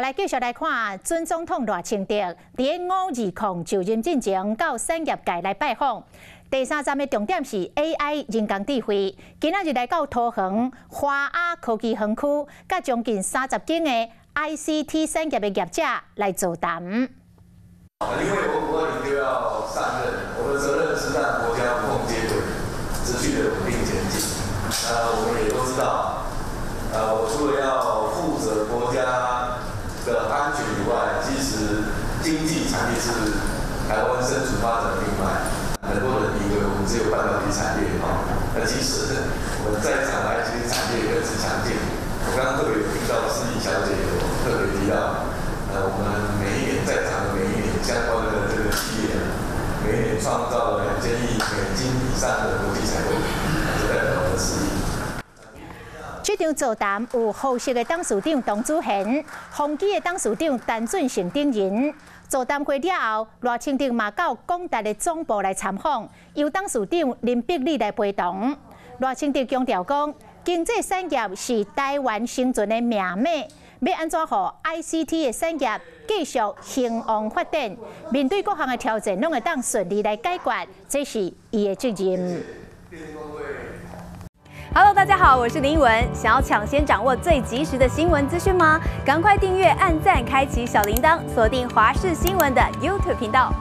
来继续来看，准总统赖清德伫520就任进前到产业界来拜访。第3站的重点是 AI 人工智慧，今仔日来到桃园华雅科技园区，甲将近30间的 ICT 产业的业者来座谈。因为520就要上任，我的责任是让国家无缝接轨，持续的稳定前进。我们也都知道，我除了要负责国家的安全以外，其实经济产业是台湾生存发展的命脉。很多人以为我们只有半导体产业那其实我们在场的 ICT 产业更是强劲。我刚刚特别有听到施怡小姐有特别提到，我们每一年在场的每一年相关的这个企业，每一年创造了2000亿美金以上的国际采购，这代表我们的实力。这场座谈有豪硕的董事长董子贤、宏基的董事长陈俊成等人。座谈会了后，赖清德嘛到广达的总部来参访，由董事长林碧丽来陪同。赖清德强调讲，经济产业是台湾生存的命脉，要安怎让 ICT 的产业继续兴旺发展？面对各项的挑战，拢会当顺利来解决，这是伊的责任。Hello， 大家好，我是林文。想要抢先掌握最及时的新闻资讯吗？赶快订阅、按赞、开启小铃铛，锁定华视新闻的 YouTube 频道。